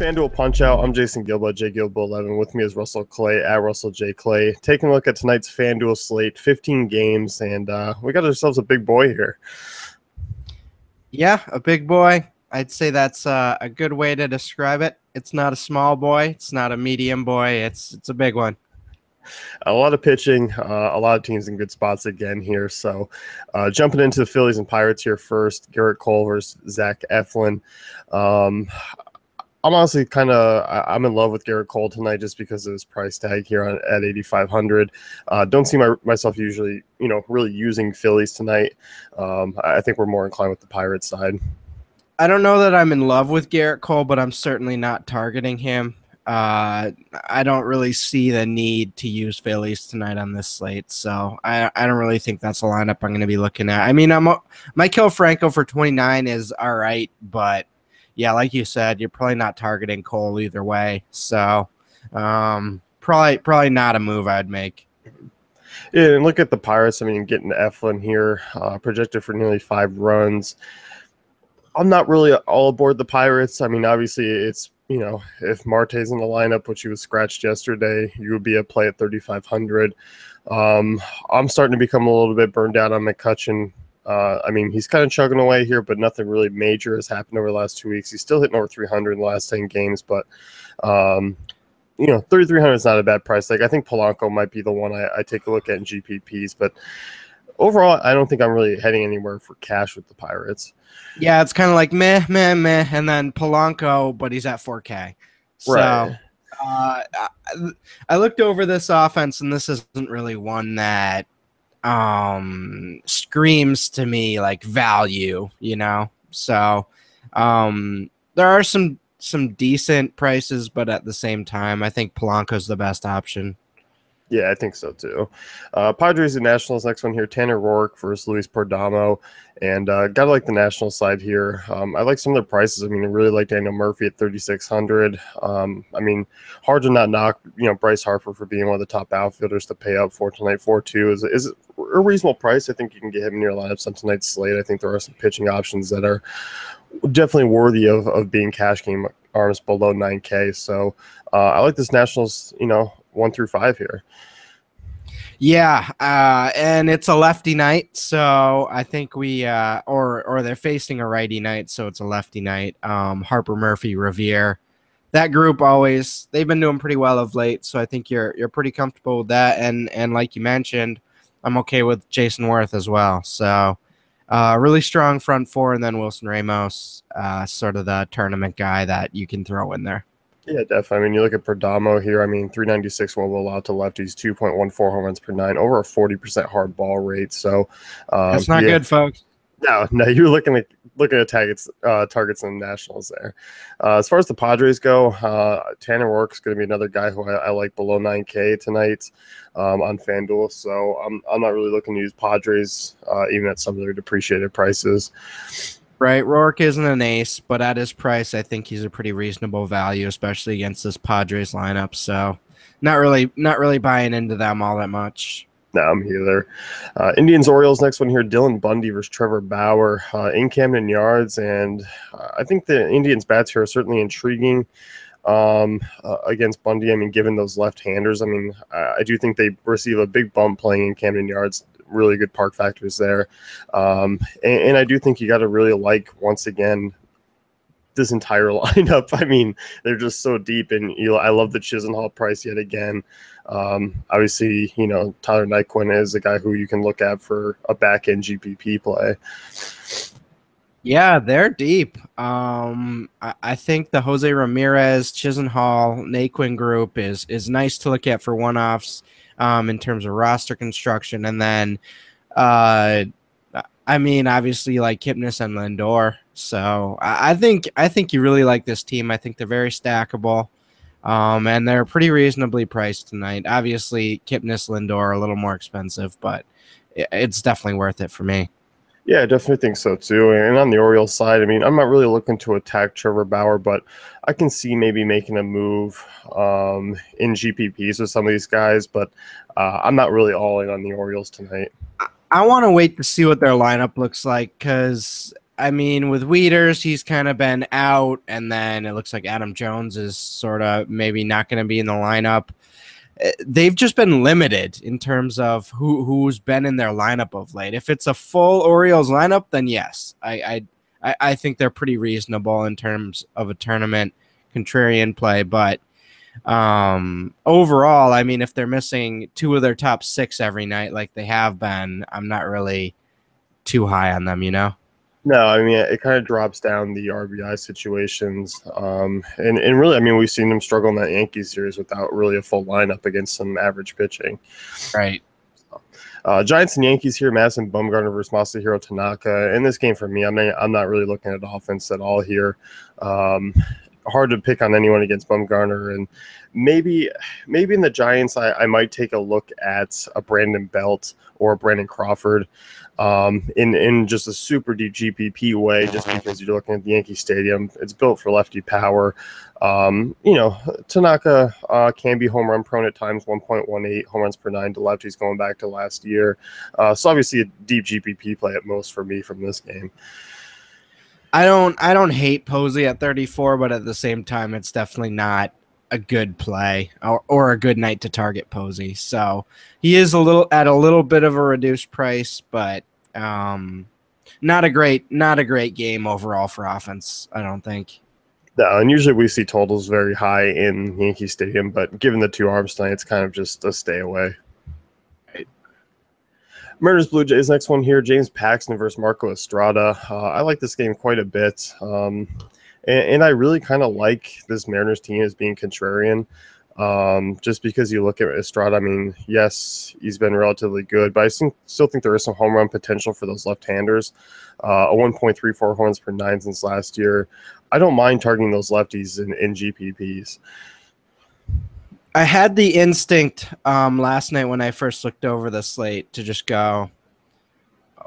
FanDuel Punch Out. I'm Jason Gilbo, JGilbo11. With me is Russell Clay at Russell J. Clay. Taking a look at tonight's FanDuel slate, 15 games, and we got ourselves a big boy here. Yeah, a big boy. I'd say that's a good way to describe it. It's not a small boy. It's not a medium boy. It's a big one. A lot of pitching, a lot of teams in good spots again here. So jumping into the Phillies and Pirates here first, Garrett Cole versus Zach Eflin. I'm honestly I'm in love with Garrett Cole tonight just because of his price tag here at 8,500. Don't see myself usually, really using Phillies tonight. I think we're more inclined with the Pirates side. I don't know that I'm in love with Garrett Cole, but I'm certainly not targeting him. I don't really see the need to use Phillies tonight on this slate, so I don't really think that's a lineup I'm going to be looking at. I mean, Maikel Franco for 29 is all right, but yeah, like you said, you're probably not targeting Cole either way, so probably not a move I'd make. Yeah, and look at the Pirates. I mean, getting Eflin here, projected for nearly 5 runs. I'm not really all aboard the Pirates. I mean, obviously, it's if Marte's in the lineup, which he was scratched yesterday, you would be a play at 3,500. I'm starting to become a little bit burned out on McCutchen. I mean, he's kind of chugging away here, but nothing really major has happened over the last 2 weeks. He's still hitting over 300 in the last 10 games, but 3,300 is not a bad price. Like, I think Polanco might be the one I take a look at in GPPs, but overall, I don't think I'm really heading anywhere for cash with the Pirates. Yeah, it's kind of like meh, meh, meh, and then Polanco, but he's at 4K. So right. I looked over this offense, and this isn't really one that screams to me like value, So there are some decent prices, but at the same time, I think Polanco's the best option. Yeah, I think so too. Padres and Nationals next one here. Tanner Roark versus Luis Perdomo, and gotta like the National side here. I like some of their prices. I mean, I really like Daniel Murphy at 3,600. I mean, hard to not knock Bryce Harper for being one of the top outfielders to pay up for tonight. 4.2 is a reasonable price. I think you can get him in your lineups on tonight's slate. I think there are some pitching options that are definitely worthy of being cash game arms below 9K. So I like this Nationals 1 through 5 here. Yeah, and it's a lefty night, so I think we or they're facing a righty night, so it's a lefty night. Harper, Murphy, Revere, that group they've been doing pretty well of late, so I think you're pretty comfortable with that. And like you mentioned, I'm okay with Jason Worth as well. So really strong front four, and then Wilson Ramos, sort of the tournament guy that you can throw in there. Yeah, definitely. I mean, you look at Perdomo here. I mean, 396 wobble allowed to lefties, 2.14 home runs per 9, over a 40% hard ball rate. So that's not good, folks. No, you're looking at targets in the Nationals there. As far as the Padres go, Tanner Roark's going to be another guy who I like below 9K tonight on FanDuel. So I'm not really looking to use Padres even at some of their depreciated prices. Right, Roark isn't an ace, but at his price, I think he's a pretty reasonable value, especially against this Padres lineup. So, not really buying into them all that much. No, I'm either. Indians Orioles next one here. Dylan Bundy versus Trevor Bauer in Camden Yards, and I think the Indians bats here are certainly intriguing against Bundy. I mean, given those left-handers, I mean, I do think they receive a big bump playing in Camden Yards. Really good park factors there. And I do think you got to really like, once again, this entire lineup. I mean, they're just so deep, and I love the Chisenhall price yet again. Obviously, Tyler Nyquin is a guy who you can look at for a back-end GPP play. Yeah, they're deep. I think the Jose Ramirez, Chisenhall, Naquin group is nice to look at for one-offs in terms of roster construction. And then, I mean, obviously, like Kipnis and Lindor. So I think you really like this team. I think they're very stackable, and they're pretty reasonably priced tonight. Obviously, Kipnis, Lindor are a little more expensive, but it's definitely worth it for me. Yeah, I definitely think so too. And on the Orioles side, I mean, I'm not really looking to attack Trevor Bauer, but I can see maybe making a move in GPPs with some of these guys, but I'm not really all in on the Orioles tonight. I want to wait to see what their lineup looks like, because I mean, with Wieters, he's kind of been out, and then it looks like Adam Jones is sort of maybe not going to be in the lineup. They've just been limited in terms of who's been in their lineup of late. If it's a full Orioles lineup, then yes, I think they're pretty reasonable in terms of a tournament contrarian play. But overall, I mean, if they're missing two of their top six every night like they have been, I'm not really too high on them, you know? No, I mean it kind of drops down the RBI situations, and really, I mean we've seen them struggle in that Yankees series without really a full lineup against some average pitching. Right. Giants and Yankees here, Madison Bumgarner versus Masahiro Tanaka. In this game for me, I'm not really looking at offense at all here. Hard to pick on anyone against Bumgarner, and maybe in the Giants, I might take a look at a Brandon Belt or a Brandon Crawford. In just a super deep GPP way, just because you're looking at the Yankee Stadium. It's built for lefty power. Tanaka can be home run prone at times, 1.18 home runs per 9 to lefties going back to last year. So obviously a deep GPP play at most for me from this game. I don't hate Posey at 34, but at the same time, it's definitely not a good play or a good night to target Posey. So he is a little bit of a reduced price, but not a great game overall for offense, I don't think. No, and usually we see totals very high in Yankee Stadium, but given the two arms tonight, it's kind of just a stay away. Right. Mariners Blue Jays next one here, James Paxton versus Marco Estrada. I like this game quite a bit. And I really kind of like this Mariners team as being contrarian, just because you look at Estrada. I mean, yes, he's been relatively good, but I still think there is some home run potential for those left-handers. A 1.34 home runs per 9 since last year. I don't mind targeting those lefties in GPPs. I had the instinct last night when I first looked over the slate to just go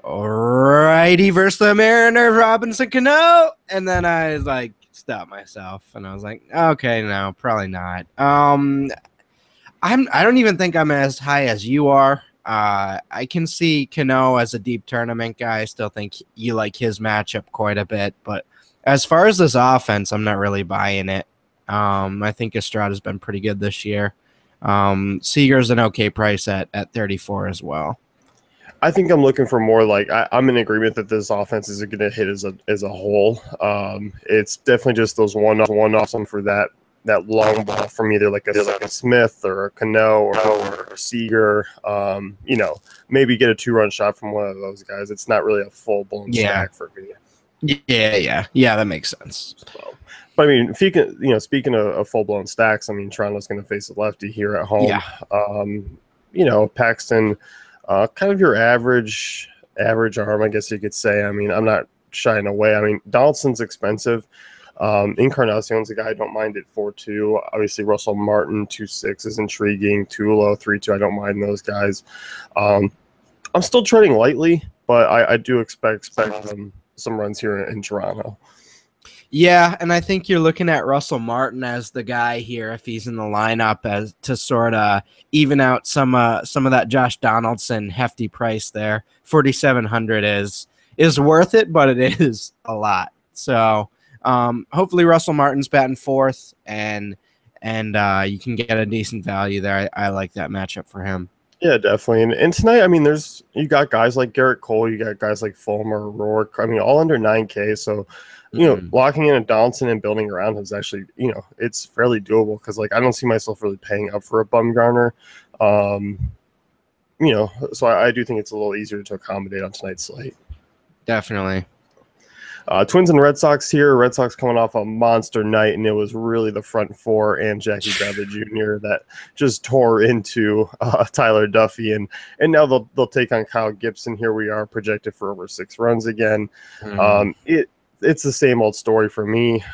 righty versus the Mariners, Robinson Cano, and then I like stopped myself and I was like, okay, no, probably not. I don't even think I'm as high as you are. I can see Cano as a deep tournament guy. I still think you like his matchup quite a bit, but as far as this offense, I'm not really buying it. I think Estrada's been pretty good this year. Seager's an okay price at 34 as well. I think I'm looking for more like I'm in agreement that this offense isn't going to hit as a whole. It's definitely just those one-offs for that long ball from either like a Smith or a Cano or a Seager. Maybe get a 2-run shot from one of those guys. It's not really a full-blown stack for me. Yeah, that makes sense. But I mean, speaking of full-blown stacks, I mean, Toronto's going to face a lefty here at home. Yeah. Paxton, kind of your average arm, I guess you could say. I mean, I'm not shying away. I mean, Donaldson's expensive. Encarnacion's a guy I don't mind at 4.2. Obviously, Russell Martin 2.6 is intriguing. Tulo 3.2. I don't mind those guys. I'm still treading lightly, but I do expect some runs here in Toronto. Yeah, and I think you're looking at Russell Martin as the guy here if he's in the lineup as to sort of even out some of that Josh Donaldson hefty price there. 4,700 is worth it, but it is a lot. So hopefully Russell Martin's batting fourth, and you can get a decent value there. I like that matchup for him. Yeah, definitely. And tonight, I mean, you got guys like Garrett Cole, you got guys like Fulmer, Rourke. I mean, all under 9K. So, locking in a Donaldson and building around him is actually, it's fairly doable because, like, I don't see myself really paying up for a Bumgarner. So I do think it's a little easier to accommodate on tonight's slate. Definitely. Twins and Red Sox here. Red Sox coming off a monster night, and it was really the front four and Jackie Bradley Jr. that just tore into Tyler Duffy, and now they'll take on Kyle Gibson. Here we are, projected for over 6 runs again. It's the same old story for me.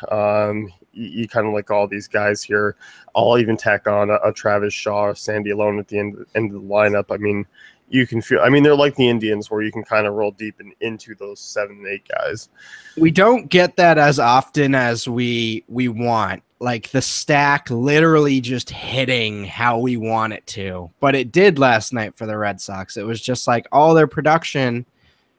You kind of like all these guys here. I'll even tack on a Travis Shaw, Sandy Alone at the end of the lineup. I mean, you can feel. I mean, they're like the Indians, where you can kind of roll deep into those 7 and 8 guys. We don't get that as often as we want. Like the stack literally just hitting how we want it to. But it did last night for the Red Sox. It was just like all their production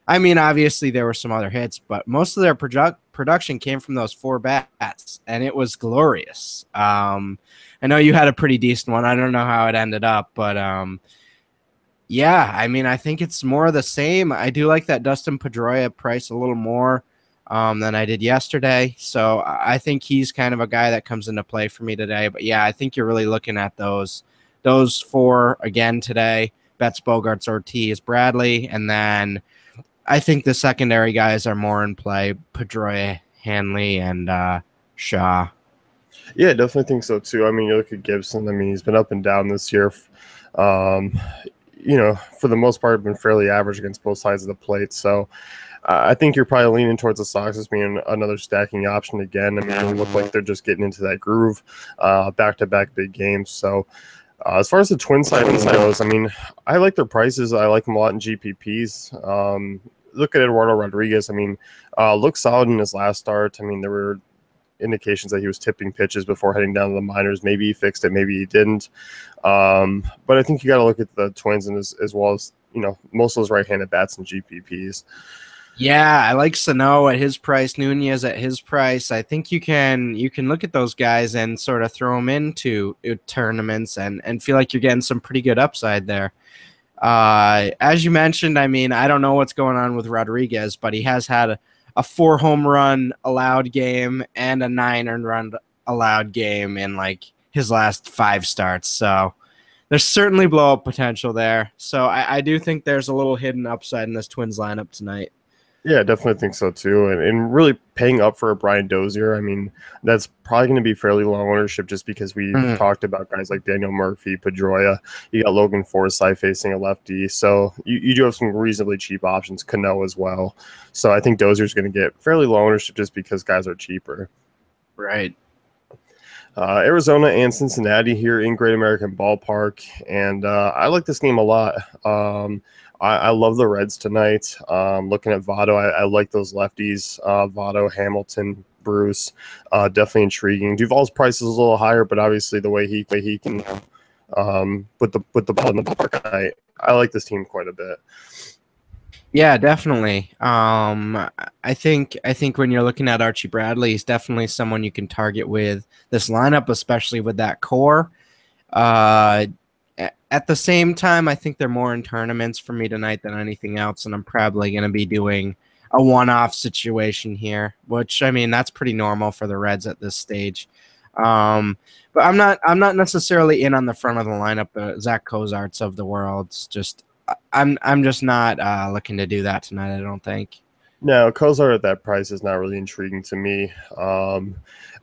I mean, obviously there were some other hits, but most of their production came from those four bats, and it was glorious. I know you had a pretty decent one. I don't know how it ended up, but yeah, I mean, I think it's more of the same. I do like that Dustin Pedroia price a little more than I did yesterday. So I think he's kind of a guy that comes into play for me today. But yeah, I think you're really looking at those four again today. Betts, Bogarts, Ortiz, Bradley, and then I think the secondary guys are more in play: Pedroia, Hanley, and Shaw. Yeah, definitely think so too. I mean, you look at Gibson. I mean, he's been up and down this year. Um, for the most part, been fairly average against both sides of the plate. So I think you're probably leaning towards the Sox as being another stacking option again. I mean, they look like they're just getting into that groove, back-to-back big games. So as far as the Twin side goes, I mean, I like their prices. I like them a lot in GPPs. Look at Eduardo Rodriguez. I mean, looked solid in his last start. I mean, there were indications that he was tipping pitches before heading down to the minors. Maybe he fixed it, maybe he didn't. But I think you got to look at the Twins and as well as most of those right-handed bats and GPPs. Yeah, I like Sano at his price, Nunez at his price. I think you can look at those guys and sort of throw them into tournaments and feel like you're getting some pretty good upside there. As you mentioned, I mean, I don't know what's going on with Rodriguez, but he has had a 4 home run allowed game and a 9 earned run allowed game in like his last 5 starts. So there's certainly blow up potential there. So I do think there's a little hidden upside in this Twins lineup tonight. Yeah, definitely think so too. And really paying up for a Brian Dozier, I mean, that's probably going to be fairly low ownership just because we've talked about guys like Daniel Murphy, Pedroia. You got Logan Forsythe facing a lefty. So you do have some reasonably cheap options, Cano as well. So I think Dozier's going to get fairly low ownership just because guys are cheaper. Right. Arizona and Cincinnati here in Great American Ballpark. And I like this game a lot. I love the Reds tonight. Looking at Votto, I like those lefties. Votto, Hamilton, Bruce, definitely intriguing. Duvall's price is a little higher, but obviously the way he can put the ball in the ballpark, I like this team quite a bit. Yeah, definitely. I think when you're looking at Archie Bradley, he's definitely someone you can target with this lineup, especially with that core. At the same time, I think they're more in tournaments for me tonight than anything else, and I'm probably going to be doing a one-off situation here, which I mean that's pretty normal for the Reds at this stage. But I'm not necessarily in on the front of the lineup, the Zach Cozarts of the world. It's just I'm just not looking to do that tonight. I don't think. No, Kozar at that price is not really intriguing to me.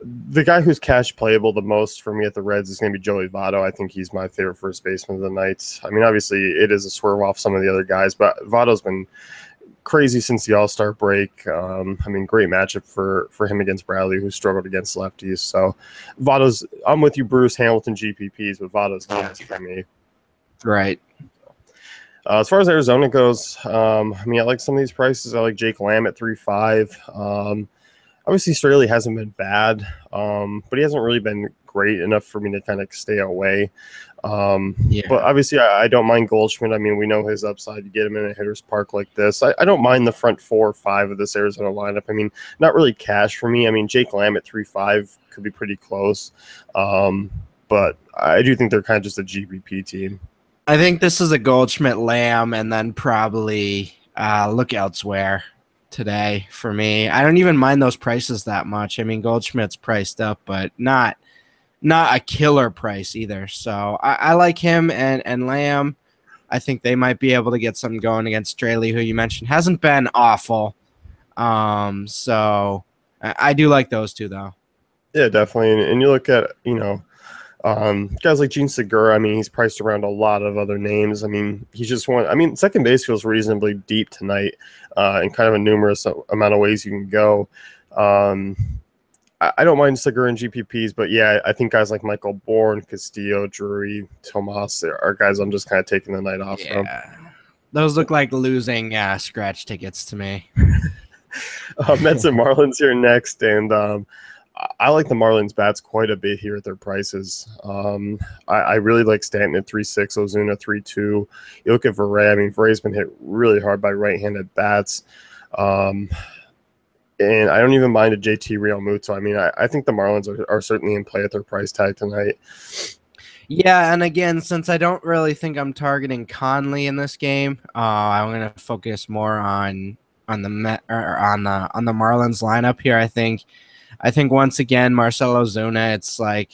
The guy who's cash playable the most for me at the Reds is going to be Joey Votto. I think he's my favorite first baseman of the night. I mean, obviously, it is a swerve off some of the other guys, but Votto's been crazy since the All-Star break. I mean, great matchup for him against Bradley, who struggled against lefties. So, I'm with you, Bruce, Hamilton, GPPs, but Votto's cash for me. Right. As far as Arizona goes, I mean, I like some of these prices. I like Jake Lamb at 3.5. Obviously, Straley hasn't been bad, but he hasn't really been great enough for me to kind of stay away. But obviously, I don't mind Goldschmidt. I mean, we know his upside. You get him in a hitter's park like this. I don't mind the front 4 or 5 of this Arizona lineup. I mean, not really cash for me. I mean, Jake Lamb at 3.5 could be pretty close. But I do think they're kind of just a GBP team. I think this is a Goldschmidt Lamb, and then probably look elsewhere today for me. I don't even mind those prices that much. I mean, Goldschmidt's priced up, but not a killer price either. So I like him and Lamb. I think they might be able to get something going against Straley, who you mentioned hasn't been awful. So I do like those two, though. Yeah, definitely. And you look at, guys like Gene Segura, I mean, he's priced around a lot of other names. I mean, he's just one. I mean, second base feels reasonably deep tonight in kind of a numerous amount of ways you can go. I don't mind Segura and GPPs, but yeah, I think guys like Michael Bourne, Castillo, Drury, Tomas are guys I'm just kind of taking the night off from. Those look like losing scratch tickets to me. Mets and Marlins here next, and I like the Marlins bats quite a bit here at their prices. I really like Stanton at 3.6, Ozuna 3.2. You look at Verre. I mean, Verre's been hit really hard by right-handed bats. Um, and I don't even mind a JT Realmuto. I mean, I think the Marlins are certainly in play at their price tag tonight. Yeah, and again, since I don't really think I'm targeting Conley in this game, I'm going to focus more on the Met or on the Marlins lineup here. I think once again Marcell Ozuna. It's like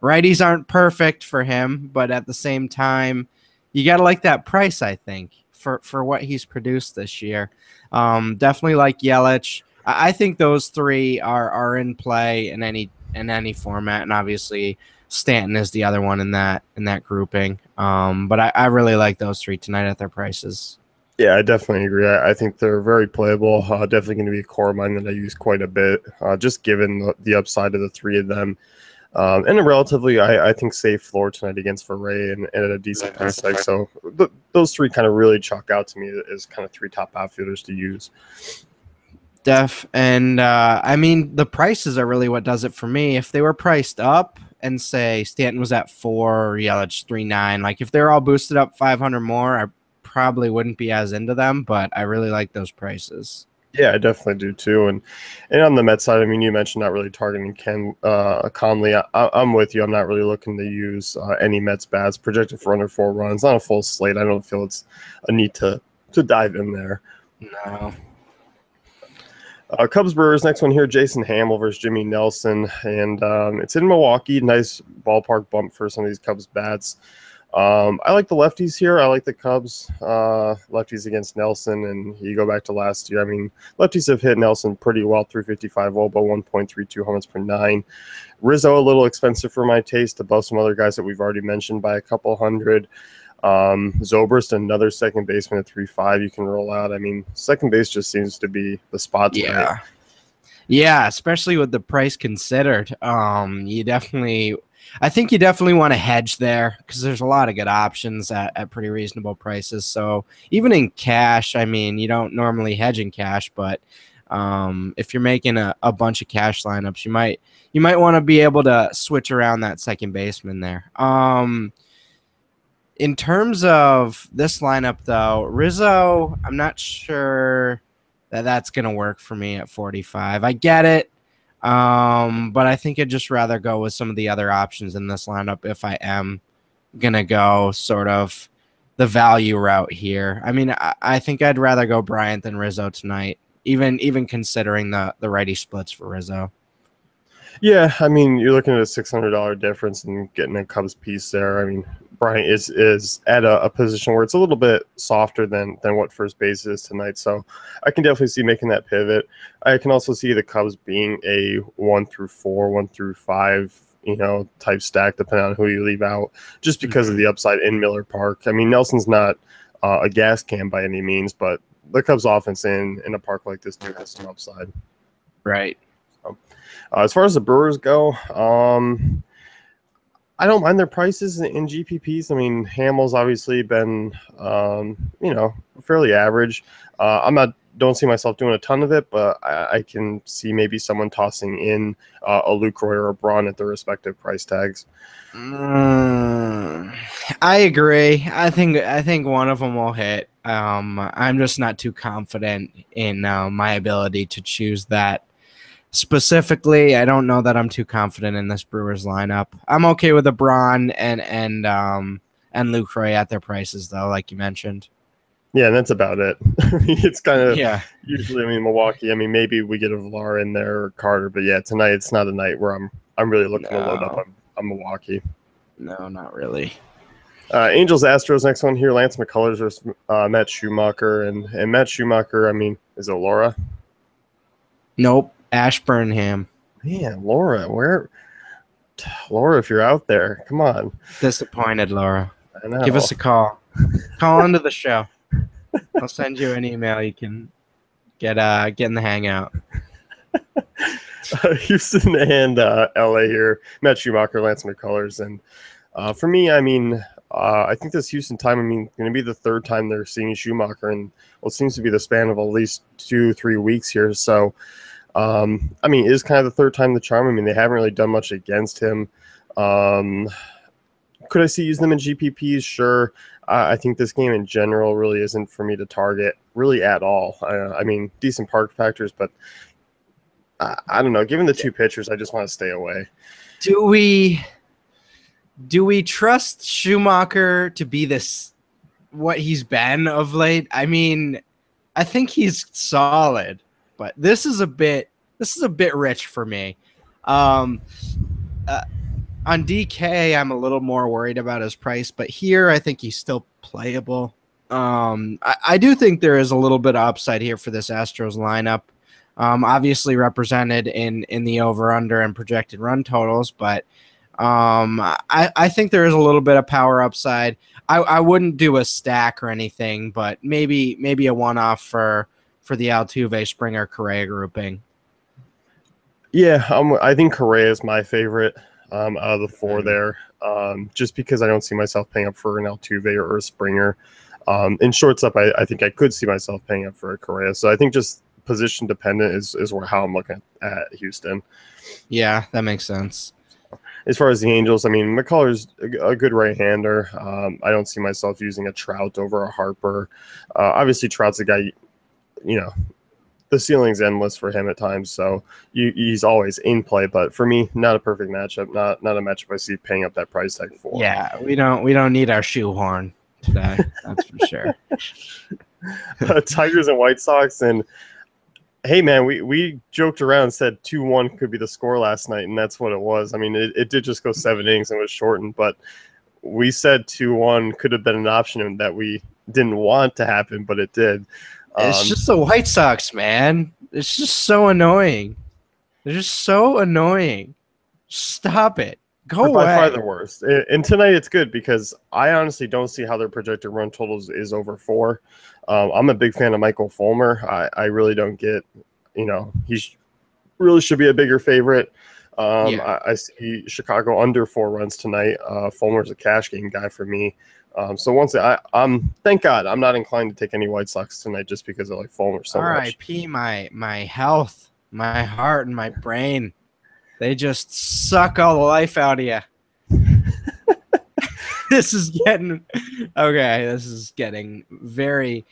righties aren't perfect for him, but at the same time, you got to like that price. I think for what he's produced this year, definitely like Yelich. I think those three are in play in any format, and obviously Stanton is the other one in that grouping. But I really like those three tonight at their prices. Yeah, I definitely agree. I think they're very playable. Definitely going to be a core of mine that I use quite a bit, just given the upside of the three of them. And a relatively, I think, safe floor tonight against Verre and at a decent price tag. So those three kind of really chalk out to me as kind of three top outfielders to use. Def and I mean the prices are really what does it for me. If they were priced up and say Stanton was at 4 or Yelich 3.9, like if they're all boosted up 500 more, I probably wouldn't be as into them. But I really like those prices. Yeah, I definitely do too. And on the Mets side, I mean, you mentioned not really targeting Conley. I'm with you. I'm not really looking to use any Mets bats projected for under 4 runs. Not a full slate. I don't feel it's a need to dive in there. No. Cubs Brewers next one here. Jason Hamill versus Jimmy Nelson, and it's in Milwaukee. Nice ballpark bump for some of these Cubs bats. I like the lefties here. I like the Cubs lefties against Nelson, and you go back to last year. I mean, lefties have hit Nelson pretty well, 355 OBA, 1.32 home runs per 9. Rizzo a little expensive for my taste, above some other guys that we've already mentioned by a couple hundred. Zobrist, another second baseman at 3.5 you can roll out. I mean, second base just seems to be the spot tonight. Yeah, especially with the price considered. I think you definitely want to hedge there because there's a lot of good options at pretty reasonable prices. So even in cash, I mean, you don't normally hedge in cash, but if you're making a bunch of cash lineups, you might want to be able to switch around that second baseman there. In terms of this lineup, though, Rizzo, I'm not sure that's going to work for me at 45. I get it, but I think I'd just rather go with some of the other options in this lineup if I am going to go sort of the value route here. I mean, I think I'd rather go Bryant than Rizzo tonight, even considering the righty splits for Rizzo. Yeah, I mean, you're looking at a $600 difference and getting a Cubs piece there. I mean, Bryant is at a position where it's a little bit softer than what first base is tonight. So I can definitely see making that pivot. I can also see the Cubs being a 1 through 4, 1 through 5, type stack, depending on who you leave out, just because of the upside in Miller Park. I mean, Nelson's not a gas can by any means, but the Cubs offense in a park like this has some upside. Right. So, as far as the Brewers go, I don't mind their prices in GPPs. I mean, Hamill's obviously been, fairly average. Don't see myself doing a ton of it, but I can see maybe someone tossing in a Lucroy or a Braun at their respective price tags. I agree. I think one of them will hit. I'm just not too confident in my ability to choose that. Specifically, I don't know that I'm too confident in this Brewers lineup. I'm okay with a Braun and Lucroy at their prices, though, like you mentioned. Yeah, and that's about it. It's kind of usually. I mean, Milwaukee. I mean, maybe we get a Villar in there or Carter, but yeah, tonight it's not a night where I'm really looking to load up on Milwaukee. No, not really. Angels Astros next one here. Lance McCullers versus Matt Schumacher, and Matt Schumacher. I mean, is it Laura? Nope. Ashburnham. Man, Laura, if you're out there, come on. Disappointed, Laura. I know. Give us a call. Call into the show. I'll send you an email. You can get in the hangout. Houston and LA here. Matt Schumacher, Lance McCullers, and for me, I mean, I think this Houston time, going to be the third time they're seeing Schumacher in what seems to be the span of at least 2-3 weeks here. So I mean, it is kind of the third time the charm. I mean, they haven't really done much against him. Um, could I see using them in GPPs? Sure. I think this game in general really isn't for me to target really at all. I mean, decent park factors, but I don't know. Given the two pitchers, I just want to stay away. Do we trust Schumacher to be this what he's been of late? I mean, I think he's solid, but this is a bit rich for me. Um, on DK, I'm a little more worried about his price, but here I think he's still playable. I do think there is a little bit of upside here for this Astros lineup. Obviously represented in the over/under and projected run totals, but I think there is a little bit of power upside. I wouldn't do a stack or anything, but maybe a one-off for the Altuve, Springer, Correa grouping. Yeah, I think Correa is my favorite out of the four there, just because I don't see myself paying up for an Altuve or a Springer. In shortstop, I think I could see myself paying up for a Correa. So I think just position dependent is how I'm looking at Houston. Yeah, that makes sense. As far as the Angels, I mean, McCullers a good right-hander. I don't see myself using a Trout over a Harper. Obviously, Trout's a guy, the ceiling's endless for him at times, so he's always in play. But for me, not a perfect matchup. Not a matchup I see paying up that price tag for. Yeah, we don't need our shoehorn today. That's for sure. Tigers and White Sox, and hey, man, we joked around and said 2-1 could be the score last night, and that's what it was. I mean, it did just go 7 innings and was shortened, but we said 2-1 could have been an option that we didn't want to happen, but it did. It's just the White Sox, man. It's just so annoying. They're just so annoying. Stop it. Go away. By far the worst. And tonight it's good because I honestly don't see how their projected run totals is over 4. I'm a big fan of Michael Fulmer. I really don't get, he really should be a bigger favorite. I see Chicago under 4 runs tonight. Fulmer's a cash game guy for me. So thank God I'm not inclined to take any White Sox tonight just because I like Fulmer so much. R.I.P. my health, my heart, and my brain. They just suck all the life out of you. This is getting very,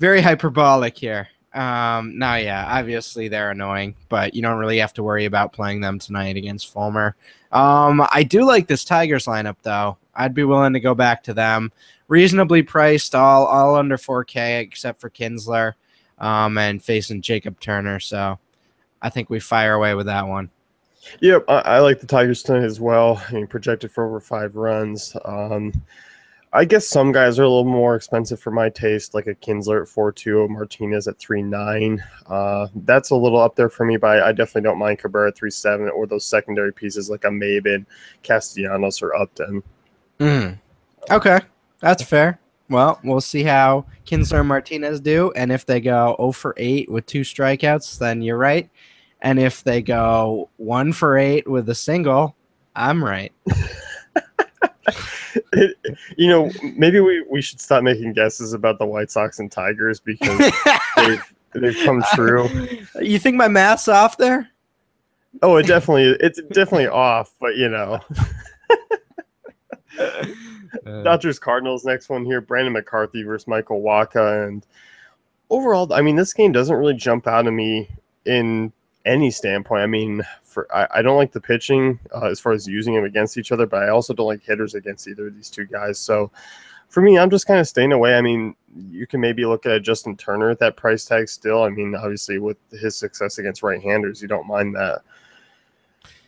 very hyperbolic here. Now, yeah, obviously they're annoying, but you don't really have to worry about playing them tonight against Fulmer. I do like this Tigers lineup, though. I'd be willing to go back to them. Reasonably priced, all under 4K, except for Kinsler, and facing Jacob Turner. So I think we fire away with that one. Yep, I like the Tigers tonight as well. I mean, projected for over 5 runs. I guess some guys are a little more expensive for my taste, like a Kinsler at 4.2, Martinez at 3.9. That's a little up there for me, but I definitely don't mind Cabrera at 3.7 or those secondary pieces like a Maben, Castellanos, or Upton. Okay, that's fair. Well, we'll see how Kinsler and Martinez do, and if they go 0 for 8 with 2 strikeouts, then you're right. And if they go 1 for 8 with a single, I'm right. Maybe we should stop making guesses about the White Sox and Tigers because they've come true. You think my math's off there? Oh, it's definitely off, but Dodgers Cardinals next one here. Brandon McCarthy versus Michael Wacha, and overall, I mean, this game doesn't really jump out at me in any standpoint. I mean, I don't like the pitching as far as using them against each other, but I also don't like hitters against either of these two guys. So for me, I'm just kind of staying away. I mean, you can maybe look at Justin Turner at that price tag still. I mean, obviously with his success against right-handers, you don't mind that.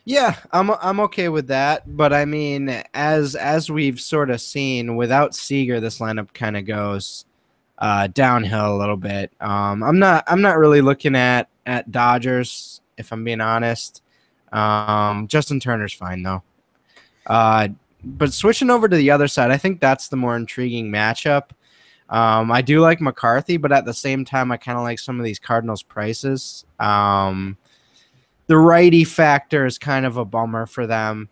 Yeah, I'm okay with that, but I mean, as we've sort of seen, without Seager, this lineup kind of goes downhill a little bit. I'm not really looking at Dodgers, if I'm being honest. Justin Turner's fine though. But switching over to the other side, I think that's the more intriguing matchup. I do like McCarthy, but at the same time, I kind of like some of these Cardinals prices. The righty factor is kind of a bummer for them,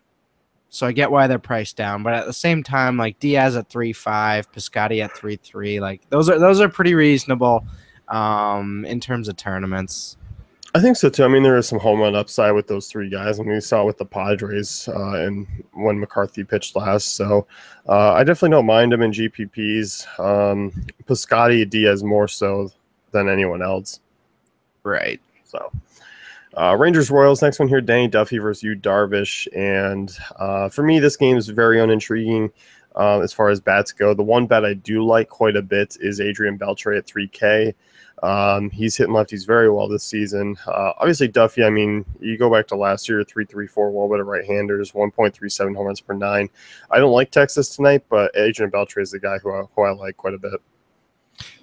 so I get why they're priced down. But at the same time, like Diaz at 3.5, Piscotty at 3.3, like those are pretty reasonable in terms of tournaments. I think so too. I mean, there is some home run upside with those three guys. I mean, we saw with the Padres and when McCarthy pitched last. So I definitely don't mind him in GPPs. Piscotty, Diaz more so than anyone else. Right. So Rangers Royals next one here. Danny Duffy versus Yu Darvish, and for me, this game is very unintriguing as far as bats go. The one bet I do like quite a bit is Adrian Beltre at 3K. He's hitting lefties very well this season. Obviously, Duffy, I mean, you go back to last year, 3.34 well of right-handers, 1.37 home runs per nine. I don't like Texas tonight, but Adrian Beltre is the guy who I like quite a bit.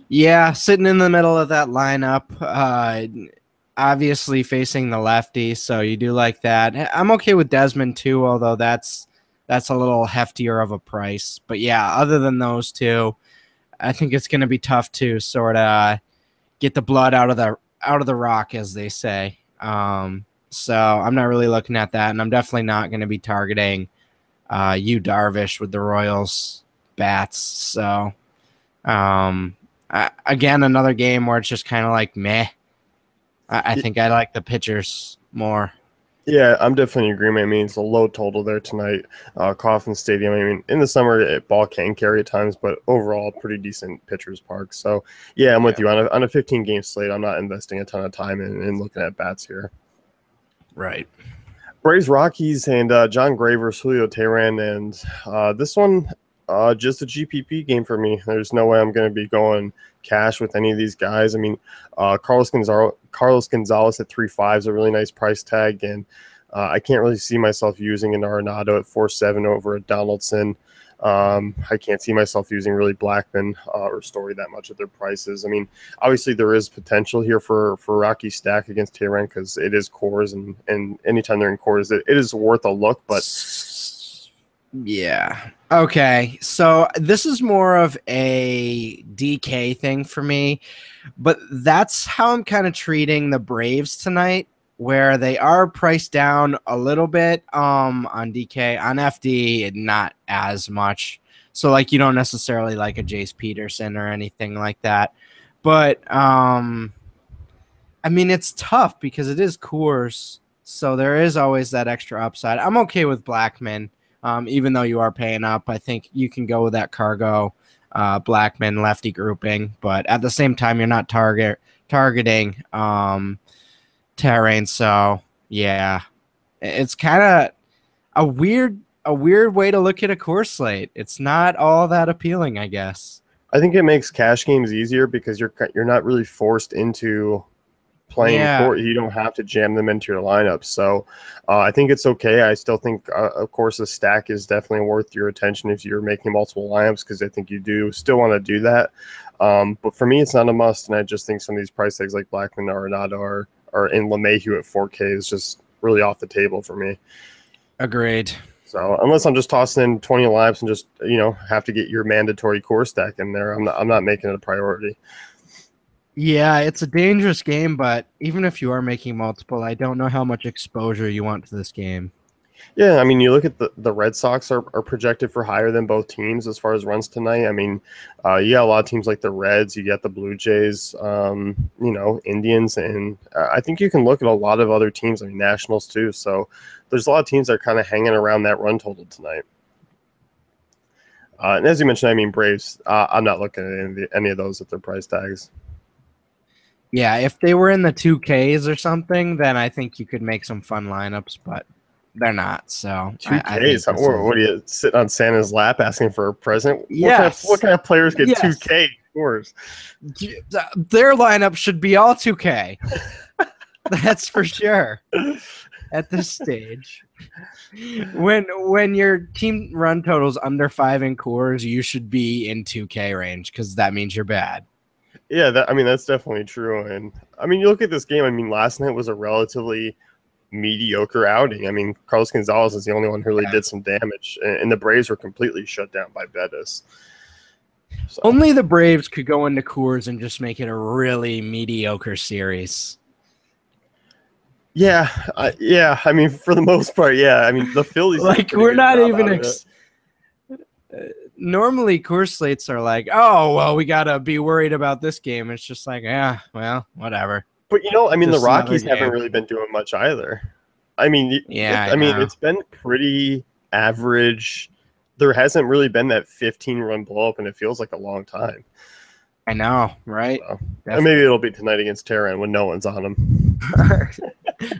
Yeah, sitting in the middle of that lineup, obviously facing the lefty, so you do like that. I'm okay with Desmond too, although that's a little heftier of a price. But yeah, other than those two, I think it's going to be tough to sort of get the blood out of the rock, as they say. So I'm not really looking at that, and I'm definitely not going to be targeting Yu Darvish with the Royals bats. So again, another game where it's just kind of like meh. I think I like the pitchers more. Yeah, I'm definitely in agreement. I mean, it's a low total there tonight. Kauffman Stadium. I mean, in the summer, ball can carry at times, but overall, pretty decent pitchers park. So, yeah, I'm with you. On a 15-game slate, I'm not investing a ton of time in looking at bats here. Right. Braves Rockies and John Gray versus Julio Teheran, and this one, just a GPP game for me. There's no way I'm going to be going cash with any of these guys. I mean, Carlos Gonzalez at 3.5 is a really nice price tag, and I can't really see myself using an Arenado at 4.7 over a Donaldson. I can't see myself using really Blackman or Story that much at their prices. I mean, obviously there is potential here for Rocky stack against Tehran because it is cores, and anytime they're in cores, it is worth a look. But yeah. Okay. So this is more of a DK thing for me, but that's how I'm kind of treating the Braves tonight, where they are priced down a little bit on DK. On FD, not as much. So like you don't necessarily like a Jace Peterson or anything like that. But I mean it's tough because it is Coors, so there is always that extra upside. I'm okay with Blackman. Even though you are paying up, I think you can go with that Cargo, Blackman lefty grouping. But at the same time, you're not targeting Terrain. So yeah, it's kind of a weird way to look at a course slate. It's not all that appealing, I guess. I think it makes cash games easier because you're not really forced into playing court. You don't have to jam them into your lineup. So I think it's okay. I still think, of course, a stack is definitely worth your attention if you're making multiple lineups because I think you do still want to do that. But for me, it's not a must. And I just think some of these price tags like Blackman or Arenado or in LeMahieu at 4K is just really off the table for me. Agreed. So unless I'm just tossing in 20 lineups and just, have to get your mandatory core stack in there, I'm not making it a priority. Yeah, it's a dangerous game, but even if you are making multiple, I don't know how much exposure you want to this game. Yeah, I mean, you look at the Red Sox are projected for higher than both teams as far as runs tonight. I mean, you got a lot of teams like the Reds, you got the Blue Jays, Indians, and I think you can look at a lot of other teams, I mean, Nationals too. So there's a lot of teams that are kind of hanging around that run total tonight. And as you mentioned, I mean, Braves, I'm not looking at any of those at their price tags. Yeah, if they were in the 2Ks or something, then I think you could make some fun lineups, but they're not. So 2Ks? What are you sitting on Santa's lap asking for a present? Yes. What kind of players get 2K scores? Their lineup should be all 2K. That's for sure. At this stage, when your team run totals under 5 in cores, you should be in 2K range because that means you're bad. Yeah, that's definitely true. And I mean, you look at this game. I mean, last night was a relatively mediocre outing. I mean, Carlos Gonzalez is the only one who really did some damage, and the Braves were completely shut down by Bettis. So. Only the Braves could go into Coors and just make it a really mediocre series. Yeah. I mean, for the most part, yeah. I mean, the Phillies we're not even. Normally, Coors slates are like, oh well, we gotta be worried about this game. It's just like, yeah, well, whatever. But I mean, the Just another Rockies haven't game. really been doing much either. I mean, Yeah, I I mean, know. it's been pretty average. There hasn't really been that 15-run blow up, and it feels like a long time. I know, right? So, and maybe Definitely. it'll be tonight against Terran when no one's on them.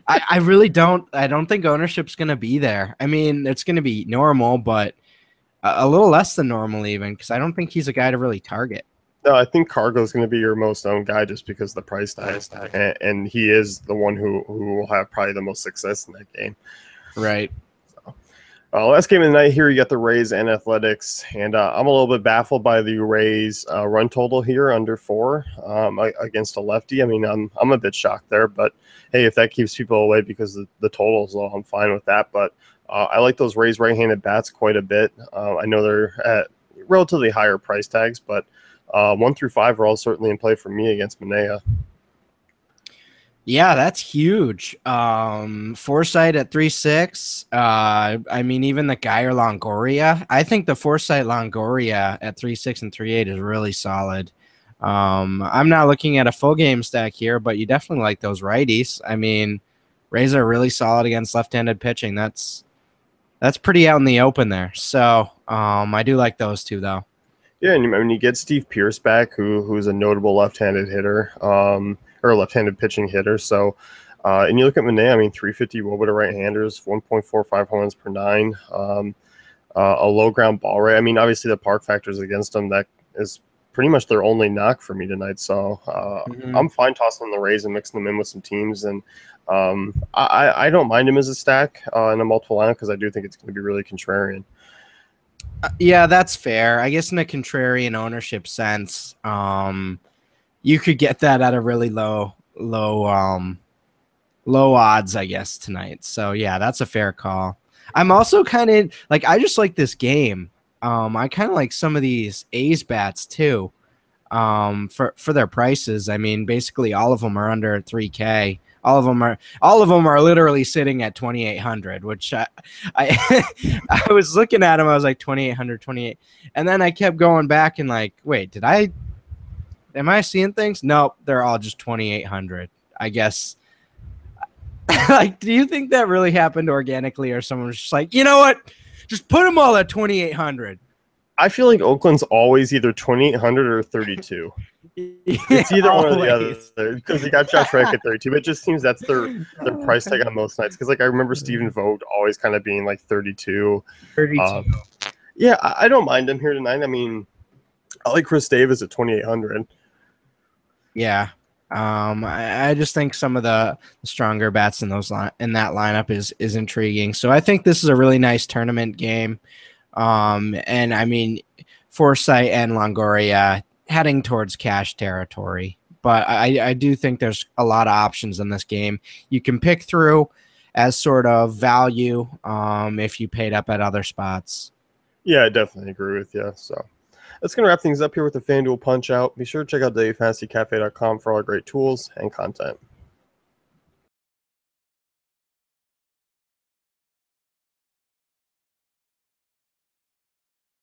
I really don't. I don't think ownership's going to be there. I mean, it's going to be normal, but a little less than normal even because I don't think he's a guy to really target. No, I think Cargo's going to be your most owned guy just because the price tag, and he is the one who will have probably the most success in that game. Right. Last game of the night here, you got the Rays and Athletics, and I'm a little bit baffled by the Rays run total here under 4 against a lefty. I mean, I'm a bit shocked there, but hey, if that keeps people away because the total is low, I'm fine with that. But I like those Rays right-handed bats quite a bit. I know they're at relatively higher price tags, but 1 through 5 are all certainly in play for me against Manea. Yeah, that's huge. Foresight at 3.6. I mean, even the Geyer Longoria. I think the Foresight Longoria at 3.6 and 3.8 is really solid. I'm not looking at a full game stack here, but you definitely like those righties. I mean, Rays are really solid against left-handed pitching. That's pretty out in the open there. So I do like those two though. Yeah, and I mean, you get Steve Pierce back, who's a notable left-handed hitter, or a left-handed pitching hitter. So, and you look at Mane, I mean, 350 woba to right-handers, 1.45 home runs per 9, a low ground ball rate. I mean, obviously the park factors against them, that is pretty much their only knock for me tonight. So I'm fine tossing the Rays and mixing them in with some teams, and I don't mind him as a stack in a multiple lineup because I do think it's going to be really contrarian. Yeah, that's fair. I guess in a contrarian ownership sense, you could get that at a really low odds, I guess, tonight. So yeah, that's a fair call. I'm also kind of like I just like this game. I kind of like some of these A's bats too. For their prices. I mean, basically all of them are under 3K. All of them are literally sitting at 2,800, which I I was looking at them. I was like 2,800, 28, and then I kept going back and like, wait, am I seeing things? Nope, they're all just 2,800. I guess. Like, do you think that really happened organically, or someone was just like, you know what, just put them all at 2,800? I feel like Oakland's always either 2,800 or 32. It's either one or the other because they got Josh Reddick at 32. But it just seems that's their price tag on most nights. Because like I remember Stephen Vogt always kind of being like 32. 32. Yeah, I don't mind him here tonight. I mean, I like Chris Davis at 2,800. Yeah. I just think some of the stronger bats in in that lineup is intriguing. So I think this is a really nice tournament game. And I mean, Foresight and Longoria heading towards cash territory. But I do think there's a lot of options in this game. You can pick through as sort of value if you paid up at other spots. Yeah, I definitely agree with you. So that's going to wrap things up here with the FanDuel Punch Out. Be sure to check out dailyfantasycafe.com for all great tools and content.